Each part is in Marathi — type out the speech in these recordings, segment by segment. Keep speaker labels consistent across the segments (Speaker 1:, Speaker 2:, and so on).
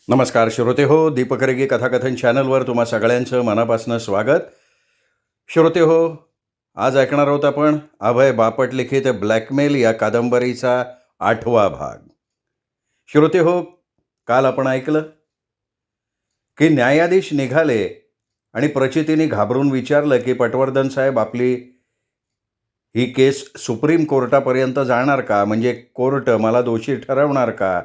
Speaker 1: नमस्कार श्रोते हो, दीपक रेगे कथाकथन चॅनलवर तुम्हा सगळ्यांचं मनापासून स्वागत. श्रोते हो, आज ऐकणार आहोत आपण अभय बापट लिखित ब्लॅकमेल या कादंबरीचा 8वा भाग. श्रोते हो, काल आपण ऐकलं की न्यायाधीश निघाले आणि प्रचितीने घाबरून विचारलं की पटवर्धन साहेब, आपली ही केस सुप्रीम कोर्टापर्यंत जाणार का? म्हणजे कोर्ट मला दोषी ठरवणार का?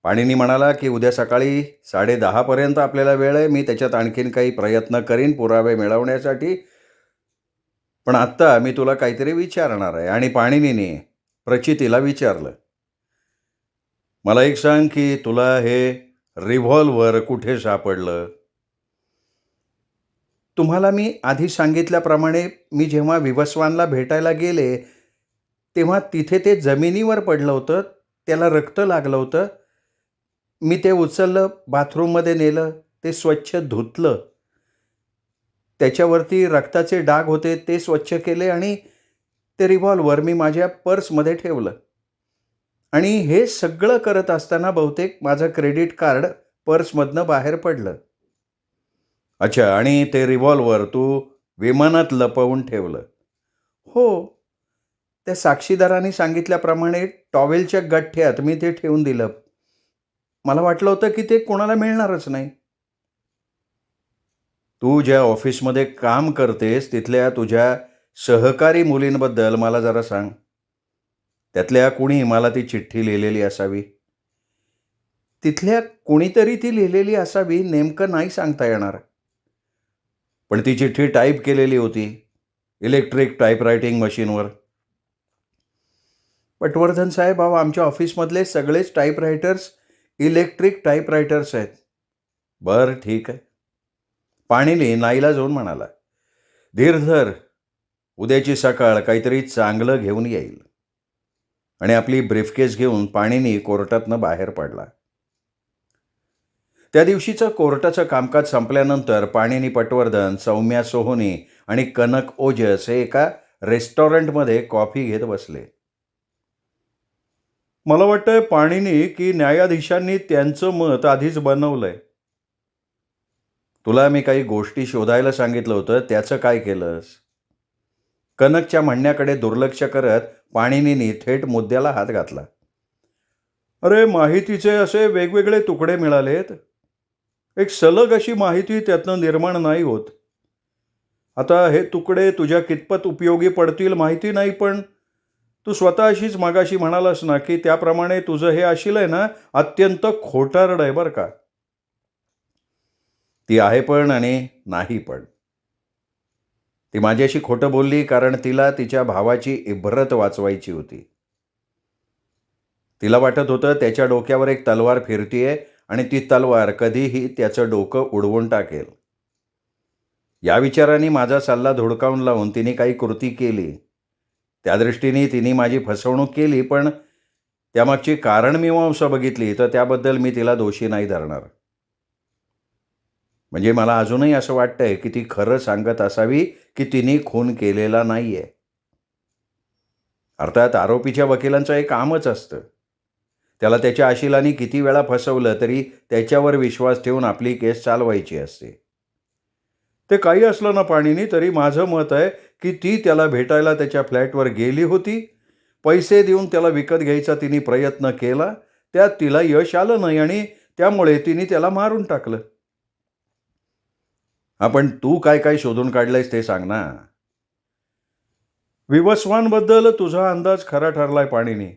Speaker 1: पाणिनी म्हणाला की उद्या सकाळी 10:30 आपल्याला वेळ आहे. मी त्याच्यात आणखीन काही प्रयत्न करीन पुरावे मिळवण्यासाठी, पण आत्ता मी तुला काहीतरी विचारणार आहे. आणि पाणिनीने प्रचितीला विचारलं, मला एक सांग की तुला हे रिव्हॉल्वर कुठे सापडलं? तुम्हाला मी आधी सांगितल्याप्रमाणे मी जेव्हा विवस्वानला भेटायला गेले तेव्हा तिथे ते जमिनीवर पडलं होतं, त्याला रक्त लागलं होतं. मी ते उचललं, बाथरूममध्ये नेलं, ते स्वच्छ धुतलं, त्याच्यावरती रक्ताचे डाग होते ते स्वच्छ केले आणि ते रिव्हॉल्वर मी माझ्या पर्समध्ये ठेवलं. आणि हे सगळं करत असताना बहुतेक माझं क्रेडिट कार्ड पर्समधनं बाहेर पडलं. अच्छा, आणि ते रिव्हॉल्वर तू विमानात लपवून ठेवलं? हो, त्या साक्षीदारांनी सांगितल्याप्रमाणे टॉवेलच्या गठ्ठ्यात मी ते ठेवून दिलं. मला वाटलं होतं की ते कोणाला मिळणारच नाही. तू ज्या ऑफिसमध्ये काम करतेस तिथल्या तुझ्या सहकारी मुलींबद्दल मला जरा सांग. त्यातल्या कुणी मला ती चिठ्ठी लिहिलेली असावी? तिथल्या कुणीतरी ती लिहिलेली असावी, नेमकं नाही सांगता येणार. पण ती चिठ्ठी टाईप केलेली होती, इलेक्ट्रिक टाईपरायटिंग मशीनवर. पटवर्धन साहेब, अहो आमच्या ऑफिसमधले सगळेच टाईपरायटर्स इलेक्ट्रिक टाईपरायटर्स आहेत. बरं, ठीक आहे. पाणिनी नाईलाज होऊन म्हणाला, धीर धर, उद्याची सकाळ काहीतरी चांगलं घेऊन येईल. आणि आपली ब्रीफकेस घेऊन पाणिनी कोर्टातनं बाहेर पडला. त्या दिवशीचं कोर्टाचं कामकाज संपल्यानंतर पाणिनी पटवर्धन, सौम्या सोहोनी आणि कनक ओजस हे एका रेस्टॉरंटमध्ये कॉफी घेत बसले. मला वाटतंय पाणिनी की न्यायाधीशांनी त्यांचं मत आधीच बनवलंय. तुला मी काही गोष्टी शोधायला सांगितलं होतं, त्याचं काय केलंस? कनकच्या म्हणण्याकडे दुर्लक्ष करत पाणिनीने थेट मुद्द्याला हात घातला. अरे, माहितीचे असे वेगवेगळे तुकडे मिळालेत, एक सलग अशी माहिती त्यातनं निर्माण नाही होत. आता हे तुकडे तुझ्या कितपत उपयोगी पडतील माहिती नाही, पण तू स्वतः अशीच मागाशी म्हणालास ना की त्याप्रमाणे तुझं हे अशील आहे ना, अत्यंत खोटारड आहे बरं का. ती आहे पण आणि नाही पण. ती माझ्याशी खोटं बोलली कारण तिला तिच्या भावाची इब्रत वाचवायची होती. तिला वाटत होतं त्याच्या डोक्यावर एक तलवार फिरतीये आणि ती तलवार कधीही त्याचं डोकं उडवून टाकेल. या विचाराने माझा सल्ला धुडकावून लावून तिने काही कृती केली. त्या दृष्टीने तिने माझी फसवणूक केली, पण त्यामागची कारणमीमांसा बघितली तर त्याबद्दल मी तिला दोषी नाही धरणार. म्हणजे मला अजूनही असं वाटतंय की ती खरं सांगत असावी की तिने खून केलेला नाहीये. अर्थात आरोपीच्या वकिलांचं एक कामच असतं. त्याला त्याच्या आशिलाने किती वेळा फसवलं तरी त्याच्यावर विश्वास ठेवून आपली केस चालवायची असते. ते काही असलं ना पाणिनी, तरी माझं मत आहे की ती त्याला भेटायला त्याच्या फ्लॅटवर गेली होती. पैसे देऊन त्याला विकत घ्यायचा तिने प्रयत्न केला, त्यात तिला यश आलं नाही आणि त्यामुळे तिने त्याला मारून टाकलं. आपण तू काय काय शोधून काढलंयस ते सांग ना. विवस्वांबद्दल तुझा अंदाज खरा ठरलाय पाणिनी.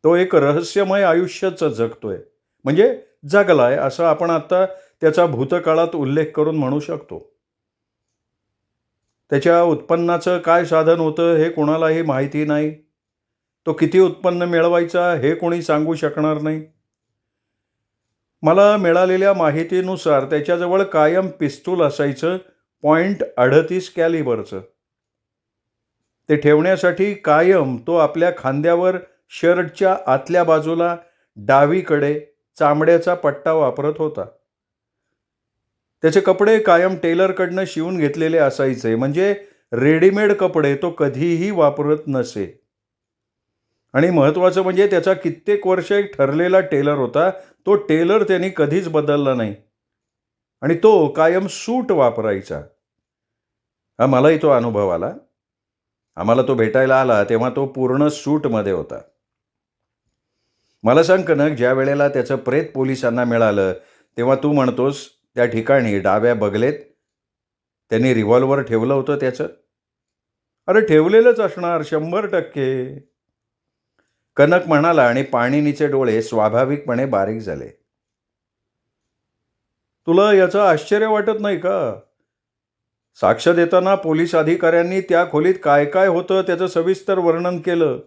Speaker 1: तो एक रहस्यमय आयुष्यच जगतोय, म्हणजे जगलाय असं आपण आता त्याचा भूतकाळात उल्लेख करून म्हणू शकतो. त्याच्या उत्पन्नाचं काय साधन होतं हे कोणालाही माहिती नाही. तो किती उत्पन्न मिळवायचा हे कोणी सांगू शकणार नाही. मला मिळालेल्या माहितीनुसार त्याच्याजवळ कायम पिस्तूल असायचं, .38 कॅलिबरचं. ते ठेवण्यासाठी कायम तो आपल्या खांद्यावर शर्टच्या आतल्या बाजूला डावीकडे चामड्याचा पट्टा वापरत होता. त्याचे कपडे कायम टेलरकडनं शिवून घेतलेले असायचे, म्हणजे रेडीमेड कपडे तो कधीही वापरत नसे. आणि महत्त्वाचं म्हणजे त्याचा कित्येक वर्ष एक ठरलेला टेलर होता. तो टेलर त्यांनी कधीच बदलला नाही आणि तो कायम सूट वापरायचा. हा मलाही तो अनुभव आला. आम्हाला तो भेटायला आला तेव्हा तो पूर्ण सूटमध्ये होता. मला सांग कनक, ज्या वेळेला त्याचं प्रेत पोलिसांना मिळालं तेव्हा तू म्हणतोस त्या ठिकाणी डाव्या बगलेत त्यांनी रिव्हॉल्वर ठेवलं होतं त्याचं? अरे ठेवलेलंच असणार 100%. कनक म्हणाला आणि पाणिनीचे डोळे स्वाभाविकपणे बारीक झाले. तुला याचं आश्चर्य वाटत नाही का? साक्ष देताना पोलीस अधिकाऱ्यांनी त्या खोलीत काय काय होतं त्याचं सविस्तर वर्णन केलं.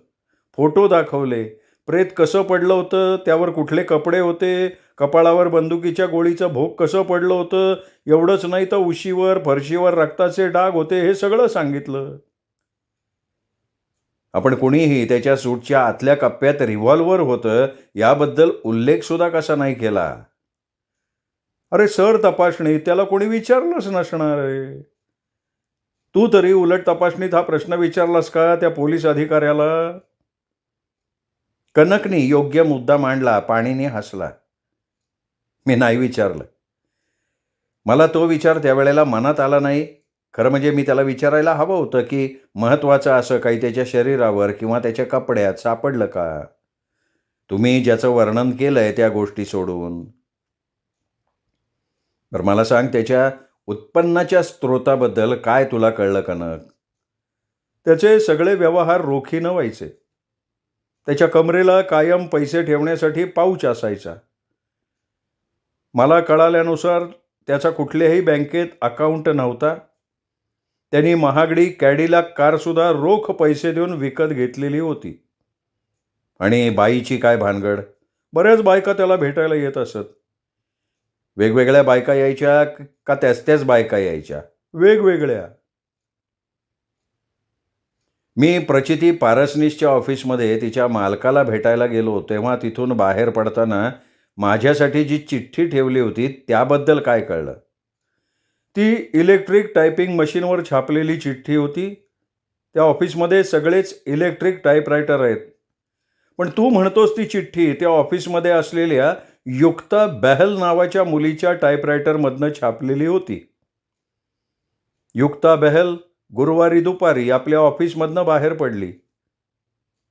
Speaker 1: फोटो दाखवले. प्रेत कसं पडलं होतं, त्यावर कुठले कपडे होते, कपाळावर बंदुकीच्या गोळीचं भोग कसं पडलं होतं, एवढंच नाही तर उशीवर फरशीवर रक्ताचे डाग होते, हे सगळं सांगितलं. आपण कुणीही त्याच्या सूटच्या आतल्या कप्प्यात रिव्हॉल्वर होतं याबद्दल उल्लेख सुद्धा कसा नाही केला? अरे सर, तपासणी त्याला कोणी विचारलंच नसणार आहे. तू तरी उलट तपासणीत हा प्रश्न विचारलास का त्या पोलीस अधिकाऱ्याला? कनकनी योग्य मुद्दा मांडला. पाणीने हसला. मी नाही विचारलं. मला तो विचार त्यावेळेला मनात आला नाही. खरं म्हणजे मी त्याला विचारायला हवं होतं की महत्त्वाचं असं काही त्याच्या शरीरावर किंवा त्याच्या कपड्यात सापडलं का? तुम्ही ज्याचं वर्णन केलंय त्या गोष्टी सोडून. बरं मला सांग, त्याच्या उत्पन्नाच्या स्रोताबद्दल काय तुला कळलं कनक? त्याचे सगळे व्यवहार रोखीनं व्हायचे. त्याच्या कमरेला कायम पैसे ठेवण्यासाठी पाऊच असायचा. मला कळाल्यानुसार त्याचा कुठल्याही बँकेत अकाउंट नव्हता. त्यांनी महागडी कॅडिलॅक कारसुद्धा रोख पैसे देऊन विकत घेतलेली होती. आणि बाईची काय भानगड? बऱ्याच बायका त्याला भेटायला येत असत. वेगवेगळ्या बायका यायच्या का त्याच बायका यायच्या? वेगवेगळ्या. मी प्रचिती पारसनीसच्या ऑफिसमध्ये तिच्या मालकाला भेटायला गेलो तेव्हा तिथून बाहेर पडताना माझ्यासाठी जी चिठ्ठी ठेवली होती त्याबद्दल काय कळलं? ती इलेक्ट्रिक टायपिंग मशीनवर छापलेली चिठ्ठी होती. त्या ऑफिसमध्ये सगळेच इलेक्ट्रिक टाईपरायटर आहेत. पण तू म्हणतोस ती चिठ्ठी त्या ऑफिसमध्ये असलेल्या युक्ता बहल नावाच्या मुलीच्या टाईपरायटरमधनं छापलेली होती. युक्ता बहल गुरुवारी दुपारी आपल्या ऑफिसमधनं बाहेर पडली.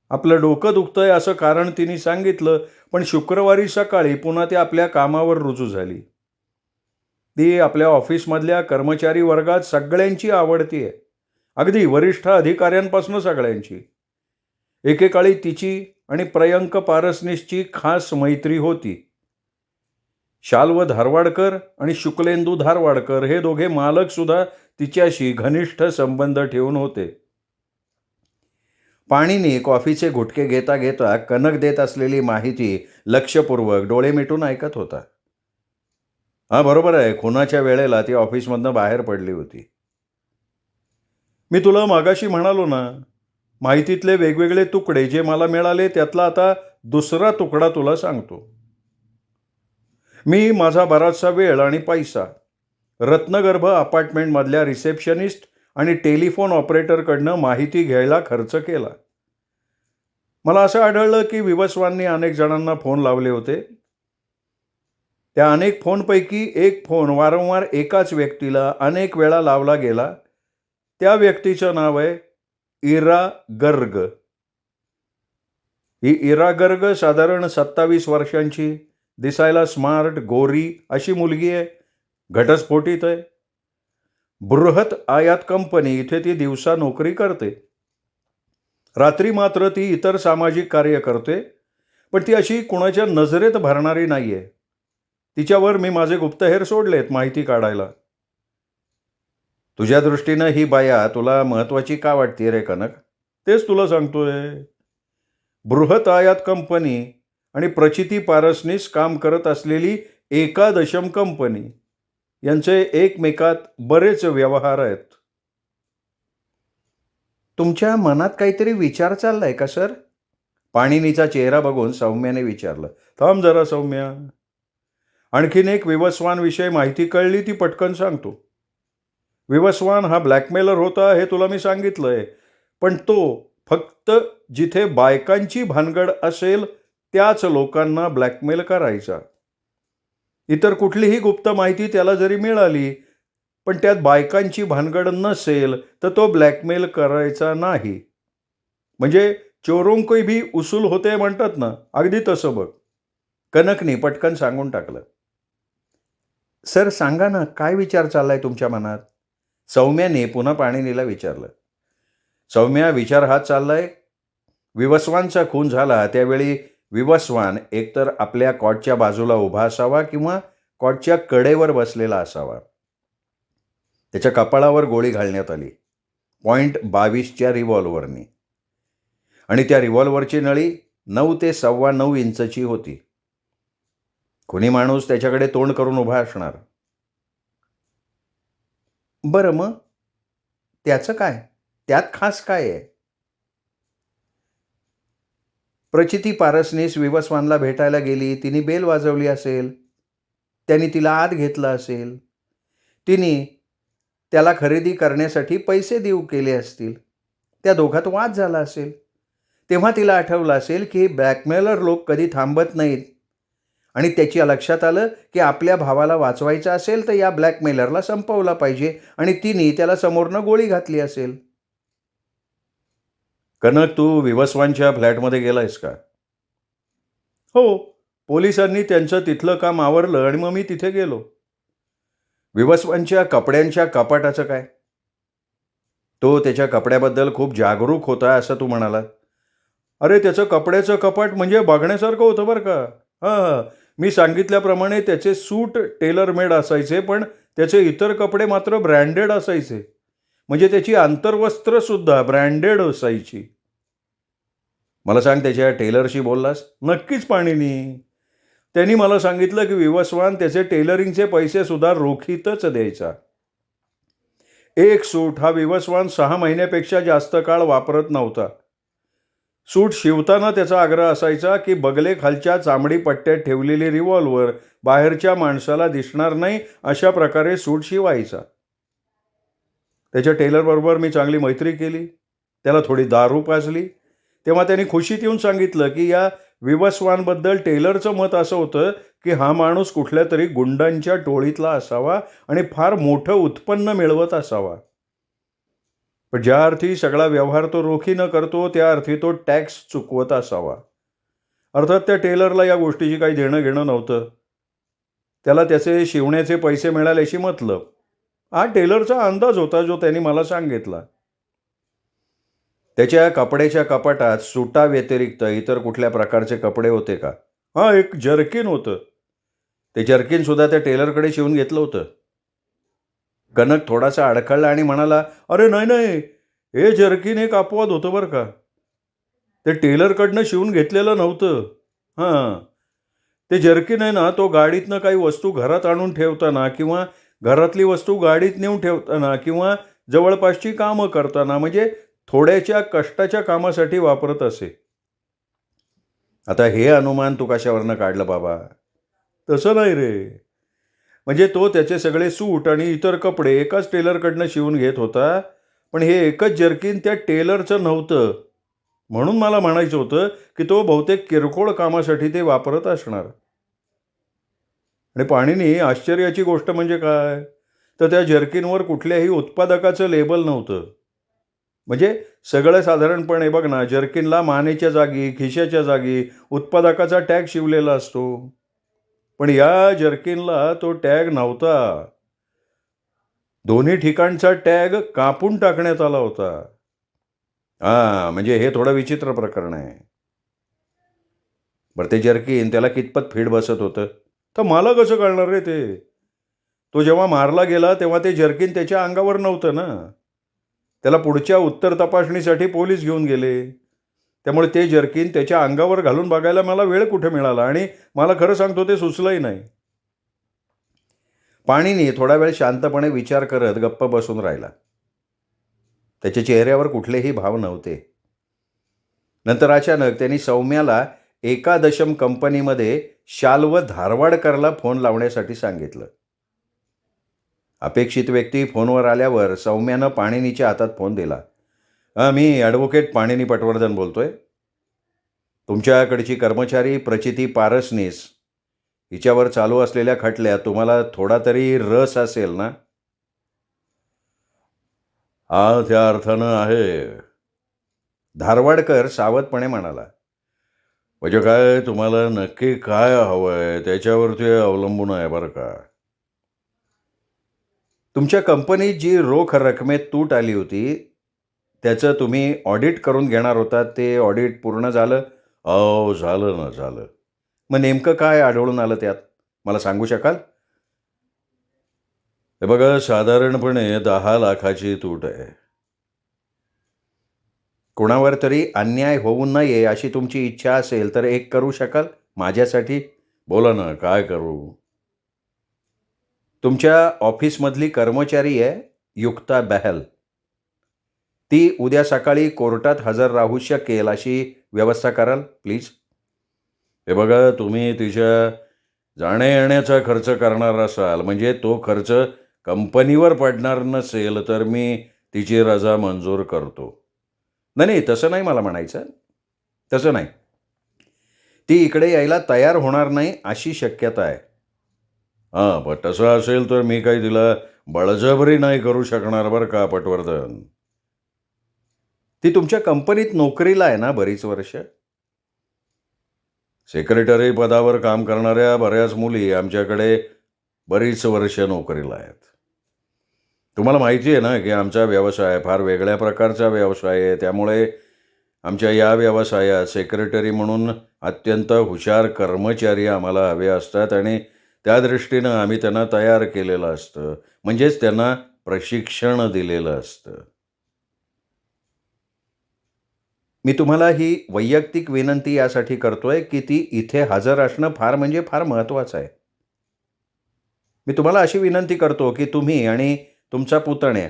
Speaker 1: आपलं डोकं दुखतंय असं कारण तिने सांगितलं, पण शुक्रवारी सकाळी पुन्हा ती आपल्या कामावर रुजू झाली. ती आपल्या ऑफिसमधल्या कर्मचारी वर्गात सगळ्यांची आवडती आहे. अगदी वरिष्ठ अधिकाऱ्यांपासून सगळ्यांची. एकेकाळी तिची आणि प्रियंक पारसनीसची खास मैत्री होती. शाल्व धारवाडकर आणि शुक्लेंदू धारवाडकर हे दोघे मालक सुद्धा तिच्याशी घनिष्ठ संबंध ठेवून होते. पाणीने कॉफीचे घुटके घेता घेता कनक देत असलेली माहिती लक्षपूर्वक डोळे मिटून ऐकत होता. हां बरोबर आहे, खुनाच्या वेळेला ती ऑफिसमधनं बाहेर पडली होती. मी तुला मागाशी म्हणालो ना, माहितीतले वेगवेगळे तुकडे जे मला मिळाले त्यातला आता दुसरा तुकडा तुला सांगतो. मी माझा बराचसा वेळ आणि पैसा रत्नगर्भ अपार्टमेंटमधल्या रिसेप्शनिस्ट आणि टेलिफोन ऑपरेटरकडनं माहिती घ्यायला खर्च केला. मला असं आढळलं की विवस्वांनी अनेक जणांना फोन लावले होते. त्या अनेक फोनपैकी एक फोन वारंवार एकाच व्यक्तीला अनेक वेळा लावला गेला. त्या व्यक्तीचं नाव आहे इरा गर्ग. ही इरा गर्ग साधारण 27 वर्षांची, दिसायला स्मार्ट, गोरी अशी मुलगी आहे. घटस्फोटित आहे. बृहत आयात कंपनी इथे ती दिवसा नोकरी करते. रात्री मात्र ती इतर सामाजिक कार्य करते. पण ती अशी कुणाच्या नजरेत भरणारी नाही आहे. तिच्यावर मी माझे गुप्तहेर सोडलेत माहिती काढायला. तुझ्या दृष्टीनं ही बाया तुला महत्त्वाची का वाटते रे कनक? तेच तुला सांगतोय. बृहत आयात कंपनी आणि प्रचिती पारसनीस काम करत असलेली एकादशम कंपनी यांचे एकमेकात बरेच व्यवहार आहेत. तुमच्या मनात काहीतरी विचार चाललाय का सर? पाणिनीचा चेहरा बघून सौम्याने विचारलं. थांब जरा सौम्या. आणखीन एक विवस्वान विषयी माहिती कळली ती पटकन सांगतो. विवस्वान हा ब्लॅकमेलर होता हे तुला मी सांगितलंय, पण तो फक्त जिथे बायकांची भानगड असेल त्याच लोकांना ब्लॅकमेल करायचा. इतर कुठलीही गुप्त माहिती त्याला जरी मिळाली पण त्यात बायकांची भानगड नसेल तर तो ब्लॅकमेल करायचा नाही. म्हणजे चोरों को भी उसूल होते म्हणतात ना, अगदी तसं बघ. कनकने पटकन सांगून टाकलं. सर सांगा ना, काय विचार चाललाय तुमच्या मनात? सौम्याने पुन्हा पाणिनीला विचारलं. सौम्या, विचार हाच चाललाय. विवस्वानचा खून झाला त्यावेळी विवस्वान एकतर आपल्या कॉटच्या बाजूला उभा असावा किंवा कॉटच्या कडेवर बसलेला असावा. त्याच्या कपाळावर गोळी घालण्यात आली .22च्या रिव्हॉल्वरनी आणि त्या रिव्हॉल्वरची नळी 9 ते 9.25 इंचची होती. कोणी माणूस त्याच्याकडे तोंड करून उभा असणार. बरं मग त्याचं काय? त्यात खास काय आहे? प्रचिती पारसनीस विवस्वानला भेटायला गेली. तिने बेल वाजवली असेल. त्यांनी तिला आत घेतलं असेल. तिने त्याला खरेदी करण्यासाठी पैसे देऊ केले असतील. त्या दोघात वाद झाला असेल. तेव्हा तिला आठवलं असेल की ब्लॅकमेलर लोक कधी थांबत नाहीत आणि त्याच्या लक्षात आलं की आपल्या भावाला वाचवायचं असेल तर या ब्लॅकमेलरला संपवला पाहिजे आणि तिने त्याला समोरनं गोळी घातली असेल. कनक, तू विवस्वानच्या फ्लॅटमध्ये गेलायस का? हो, पोलिसांनी त्यांचं तिथलं काम आवरलं आणि मग मी तिथे गेलो. विवस्वानच्या कपड्यांच्या कपाटाचं काय? तो त्याच्या कपड्याबद्दल खूप जागरूक होता असं तू म्हणाला. अरे, त्याचं कपड्याचं कपाट म्हणजे बघण्यासारखं होतं बरं का. हां, मी सांगितल्याप्रमाणे त्याचे सूट टेलर मेड असायचे पण त्याचे इतर कपडे मात्र ब्रँडेड असायचे. म्हणजे त्याची आंतरवस्त्रसुद्धा ब्रँडेड असायची. मला सांग, त्याच्या टेलरशी बोललास? नक्कीच पाणिनी. त्यांनी मला सांगितलं की विवस्वान त्याचे टेलरिंगचे पैसे सुद्धा रोखीतच द्यायचा. एक सूट हा विवस्वान 6 महिन्यापेक्षा जास्त काळ वापरत नव्हता. सूट शिवताना त्याचा आग्रह असायचा की बगले खालच्या चामडी पट्ट्यात ठेवलेली रिव्हॉल्वर बाहेरच्या माणसाला दिसणार नाही अशा प्रकारे सूट शिवायचा. त्याच्या टेलरबरोबर मी चांगली मैत्री केली. त्याला थोडी दारू पाजली. तेव्हा त्यांनी खुशीत येऊन सांगितलं की या विवस्वानबद्दल टेलरचं मत असं होतं की हा माणूस कुठल्या तरी गुंडांच्या टोळीतला असावा आणि फार मोठं उत्पन्न मिळवत असावा. पण ज्या अर्थी सगळा व्यवहार तो रोखीनं करतो त्या अर्थी तो टॅक्स चुकवत असावा. अर्थात त्या टेलरला या गोष्टीची काही देणं घेणं नव्हतं. त्याला त्याचे शिवण्याचे पैसे मिळाल्याशी मतलब. हा टेलरचा अंदाज होता जो त्यांनी मला सांगितला. त्याच्या कपड्याच्या कपाटात सुटा व्यतिरिक्त इतर कुठल्या प्रकारचे कपडे होते का? हां, एक जर्किन होतं. ते जर्किन सुद्धा त्या टेलरकडे शिवून घेतलं होतं. कनक थोडासा अडखळला आणि म्हणाला, अरे नाही, हे जर्किन एक अपवाद होतं बरं का. ते टेलरकडनं शिवून घेतलेलं नव्हतं. हां, ते जर्किन आहे ना, तो गाडीतनं काही वस्तू घरात आणून ठेवताना किंवा घरातली वस्तू गाडीत नेऊन ठेवताना किंवा जवळपासची कामं करताना म्हणजे थोड्याच्या कष्टाच्या कामासाठी वापरत असे. आता हे अनुमान तू कशावरनं काढलं बाबा? तसं नाही रे. म्हणजे तो त्याचे सगळे सूट आणि इतर कपडे एकाच टेलरकडनं शिवून घेत होता. पण हे एकच जर्किन त्या टेलरचं नव्हतं. म्हणून मला म्हणायचं होतं की तो बहुतेक किरकोळ कामासाठी ते वापरत असणार. आणि पाणिनी, आश्चर्याची गोष्ट म्हणजे काय, तर त्या जर्किनवर कुठल्याही उत्पादकाचं लेबल नव्हतं. म्हणजे सगळं साधारणपणे बघ ना, जर्किनला मानेच्या जागी, खिशाच्या जागी उत्पादकाचा टॅग शिवलेला असतो. पण या जर्किनला तो टॅग नव्हता. दोन्ही ठिकाणचा टॅग कापून टाकण्यात आला होता. म्हणजे हे थोडं विचित्र प्रकरण आहे. बरं, ते जर्किन त्याला कितपत फिट बसत होतं? तर मला कसं कळणार रे ते? तो जेव्हा मारला गेला तेव्हा ते जर्किन त्याच्या अंगावर नव्हतं ना. त्याला पुढच्या उत्तर तपासणीसाठी पोलीस घेऊन गेले. त्यामुळे ते जर्किन त्याच्या अंगावर घालून बघायला मला वेळ कुठे मिळाला आणि मला खरं सांगतो ते सुचलंही नाही. पाणिनी थोडा वेळ शांतपणे विचार करत गप्प बसून राहिला. त्याच्या चेहऱ्यावर कुठलेही भाव नव्हते. नंतर अचानक त्यांनी सौम्याला एकादशम कंपनीमध्ये शाल्व धारवाडकरला फोन लावण्यासाठी सांगितलं. अपेक्षित व्यक्ती फोनवर आल्यावर सौम्यानं पाणिनीच्या हातात फोन दिला. हां, मी ॲडव्होकेट पाणिनी पटवर्धन बोलतोय. तुमच्याकडची कर्मचारी प्रचिती पारसनीस हिच्यावर चालू असलेल्या खटल्यात तुम्हाला थोडा तरी रस असेल ना? हा, त्या अर्थानं आहे. धारवाडकर सावधपणे म्हणाला. म्हणजे काय, तुम्हाला नक्की काय हवंय त्याच्यावरती अवलंबून आहे बरं का. तुमच्या कंपनीत जी रोख रकमेत तूट आली होती, त्याचं तुम्ही ऑडिट करून घेणार होता, ते ऑडिट पूर्ण झालं? हो, झालं ना, झालं. मग नेमकं काय आढळून आलं त्यात? मला सांगू शकाल? हे बघा, साधारणपणे 10 लाखाची तूट आहे. कोणावर तरी अन्याय होऊ नये अशी तुमची इच्छा असेल तर एक करू शकाल माझ्यासाठी? बोला ना, काय करू? तुमच्या ऑफिसमधली कर्मचारी आहे युक्ता बहल. ती उद्या सकाळी कोर्टात हजर राहू शकेल अशी व्यवस्था कराल प्लीज? हे बघा, तुम्ही तिच्या जाण्या-येण्याचा खर्च करणार असाल, म्हणजे तो खर्च कंपनीवर पडणार नसेल, तर मी तिची रजा मंजूर करतो. नाही, नाही, तसं नाही मला म्हणायचं. तसं नाही. ती इकडे यायला तयार होणार नाही अशी शक्यता आहे. हां, पण तसं असेल तर मी काही तिला बळजबरी नाही करू शकणार बरं का पटवर्धन. ती तुमच्या कंपनीत नोकरीला आहे ना बरीच वर्ष? सेक्रेटरी पदावर काम करणाऱ्या बऱ्याच मुली आमच्याकडे बरीच वर्ष नोकरीला आहेत. तुम्हाला माहिती आहे ना, की आमचा व्यवसाय फार वेगळ्या प्रकारचा व्यवसाय आहे. त्यामुळे आमच्या या व्यवसायात सेक्रेटरी म्हणून अत्यंत हुशार कर्मचारी आम्हाला हवे असतात आणि त्या दृष्टीनं आम्ही त्यांना तयार केलेलं असतं. म्हणजेच त्यांना प्रशिक्षण दिलेलं असतं. मी तुम्हाला ही वैयक्तिक विनंती यासाठी करतोय, की ती इथे हजर असणं फार म्हणजे फार महत्त्वाचं आहे. मी तुम्हाला अशी विनंती करतो, की तुम्ही आणि तुमचा पुतण्या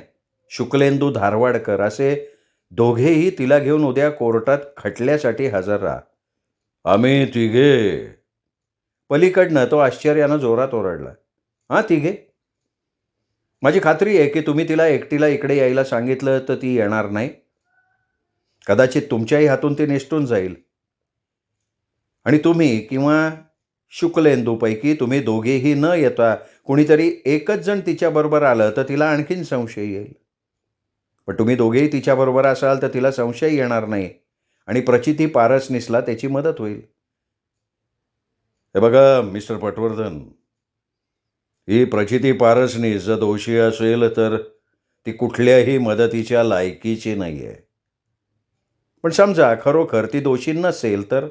Speaker 1: शुक्लेंदू धारवाडकर असे दोघेही तिला घेऊन उद्या कोर्टात खटल्यासाठी हजर राहा. आम्ही तिघे? पलीकडनं तो आश्चर्यानं जोरात ओरडला. हां, तिघे? माझी खात्री आहे, की तुम्ही तिला एकटीला इकडे यायला सांगितलं तर ती येणार नाही. कदाचित तुमच्याही हातून ती निसटून जाईल. आणि तुम्ही किंवा शुक्लेंदूपैकी तुम्ही दोघेही न येता कुणीतरी एकच जण तिच्याबरोबर आलं तर तिला आणखीन संशय येईल. पण तुम्ही दोघेही तिच्याबरोबर असाल तर तिला संशय येणार नाही आणि प्रचिती पारसनीसला त्याची मदत होईल. हे बघा मिस्टर पटवर्धन, ही प्रचिती पारसनीस जर दोषी असेल तर ती कुठल्याही मदतीच्या लायकीची नाही आहे. पण समजा खरोखर ती दोषी नसेल तर?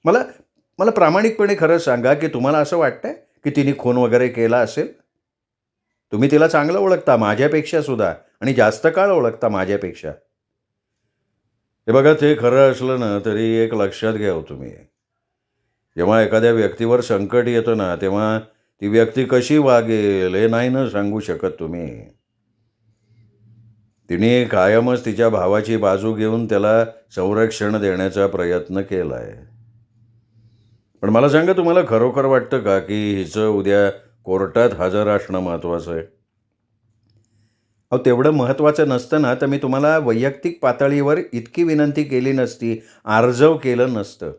Speaker 1: मला मला प्रामाणिकपणे खरं सांगा, की तुम्हाला असं वाटतंय, की तिने खून वगैरे केला असेल? तुम्ही तिला चांगलं ओळखता माझ्यापेक्षा सुद्धा आणि जास्त काळ ओळखता माझ्यापेक्षा. हे बघा, ते खरं असलं ना तरी एक लक्षात घ्या हो तुम्ही. जेव्हा एखाद्या व्यक्तीवर संकट येतं ना, तेव्हा ती व्यक्ती कशी वागेल हे नाही ना सांगू शकत तुम्ही. तिने कायमच तिच्या भावाची बाजू घेऊन त्याला संरक्षण देण्याचा प्रयत्न केला आहे. पण मला सांगा, तुम्हाला खरोखर वाटतं का, की हिचं उद्या कोर्टात हजर असणं महत्त्वाचं आहे? अहो, तेवढं महत्त्वाचं नसतं ना, तर मी तुम्हाला वैयक्तिक पातळीवर इतकी विनंती केली नसती, आर्जव केलं नसतं.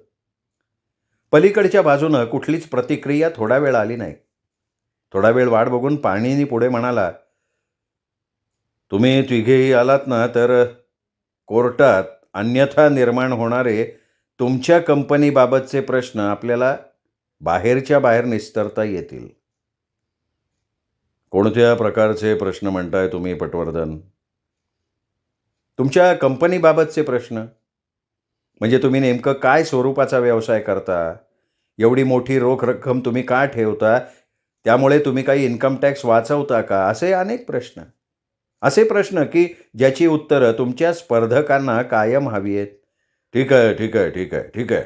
Speaker 1: पलीकडच्या बाजूनं कुठलीच प्रतिक्रिया थोडा वेळ आली नाही. थोडा वेळ वाट बघून पाणिनी पुढे म्हणाला, तुम्ही तिघेही आलात ना, तर कोर्टात अन्यथा निर्माण होणारे तुमच्या कंपनीबाबतचे प्रश्न आपल्याला बाहेरच्या बाहेर निस्तरता येतील. कोणत्या प्रकारचे प्रश्न म्हणताय तुम्ही पटवर्धन? तुमच्या कंपनीबाबतचे प्रश्न. म्हणजे तुम्ही नेमकं काय स्वरूपाचा व्यवसाय करता? एवढी मोठी रोख रक्कम तुम्ही का ठेवता? त्यामुळे तुम्ही काही इन्कम टॅक्स वाचवता का? असे अनेक प्रश्न. असे प्रश्न की ज्याची उत्तरं तुमच्या स्पर्धकांना कायम हवी आहेत. ठीक आहे, ठीक आहे, ठीक आहे, ठीक आहे.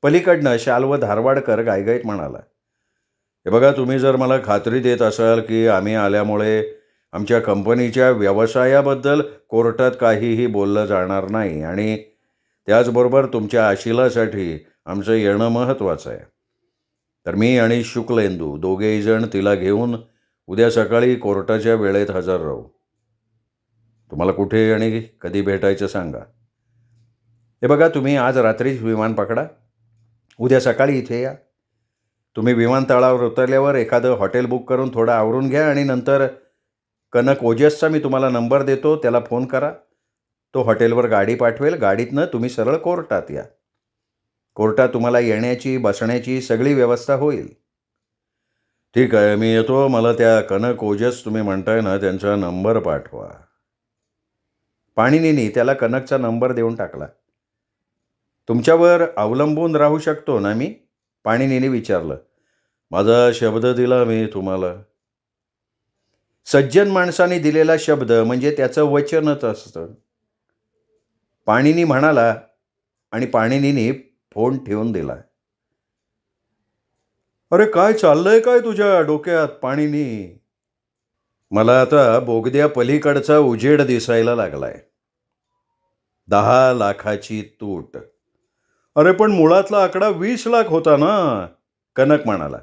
Speaker 1: पलीकडनं शाल्व धारवाडकर गायगैत म्हणाला. हे बघा, तुम्ही जर मला खात्री देत असाल, की आम्ही आल्यामुळे आमच्या कंपनीच्या व्यवसायाबद्दल कोर्टात काहीही बोललं जाणार नाही आणि त्याचबरोबर तुमच्या आशिलासाठी आमचं येणं महत्त्वाचं आहे, तर मी आणि शुक्लेंदू दोघेही जण तिला घेऊन उद्या सकाळी कोर्टाच्या वेळेत हजर राहू. तुम्हाला कुठे आणि कधी भेटायचं सांगा. हे बघा, तुम्ही आज रात्रीच विमान पकडा. उद्या सकाळी इथे या. तुम्ही विमानतळावर उतरल्यावर एखादं हॉटेल बुक करून थोडं आवरून घ्या आणि नंतर कनक ओजसचा मी तुम्हाला नंबर देतो, त्याला फोन करा. तो हॉटेलवर गाडी पाठवेल. गाडीतनं तुम्ही सरळ कोर्टात या. कोर्टात तुम्हाला येण्याची, बसण्याची सगळी व्यवस्था होईल. ठीक आहे, मी येतो. मला त्या कनक ओजस तुम्ही म्हणताय ना, त्यांचा नंबर पाठवा. पाणिनीनी त्याला कनकचा नंबर देऊन टाकला. तुमच्यावर अवलंबून राहू शकतो ना मी? पाणिनीने विचारलं. माझा शब्द दिला मी तुम्हाला. सज्जन माणसाने दिलेला शब्द म्हणजे त्याचं वचनच असतं. पाणिनी म्हणाला आणि पाणिनीने फोन ठेवून दिला. अरे काय चाललंय काय तुझ्या डोक्यात पाणिनी? मला आता बोगद्या पलीकडचा उजेड दिसायला लागलाय. 10 लाखाची तूट. अरे पण मुळातला आकडा 20 लाख होता ना, कनक म्हणाला.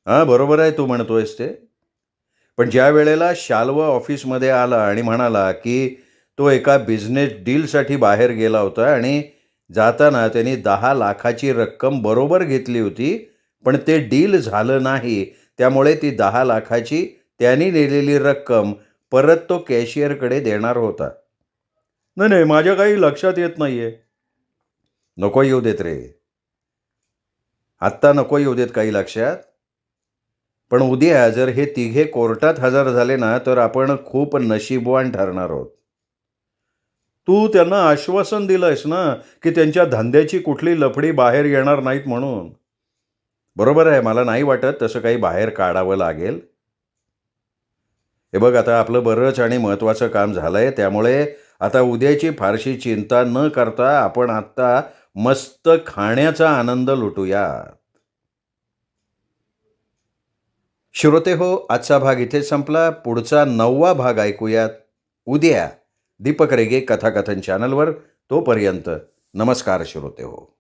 Speaker 1: हां, बरोबर आहे तू म्हणतोयस ते. पण ज्या वेळेला शाल्व ऑफिसमध्ये आला आणि म्हणाला की तो एका बिझनेस डीलसाठी बाहेर गेला होता आणि जाताना त्यांनी 10 लाखाची रक्कम बरोबर घेतली होती, पण ते डील झालं नाही. त्यामुळे ती 10 लाखाची त्यांनी नेलेली रक्कम परत तो कॅशियरकडे देणार होता. नाही नाही, माझ्या काही लक्षात येत नाहीये. नको येऊ देत रे. आत्ता नको येऊ देत काही लक्षात. पण उद्या जर हे तिघे कोर्टात हजर झाले ना, तर आपण खूप नशीबवान ठरणार आहोत. तू त्यांना आश्वासन दिलंयस ना की त्यांच्या धंद्याची कुठली लफडी बाहेर येणार नाहीत म्हणून. बरोबर आहे, मला नाही वाटत तसं काही बाहेर काढावं लागेल. हे बघ, आता आपलं बरंच आणि महत्त्वाचं काम झालंय, त्यामुळे आता उद्याची फारशी चिंता न करता आपण आत्ता मस्त खाण्याचा आनंद लुटूया. श्रोते हो, आजचा भाग इथेच संपला. पुढचा 9वा भाग ऐकूयात उद्या दीपक रेगे कथाकथन चॅनलवर. तोपर्यंत नमस्कार श्रोते हो.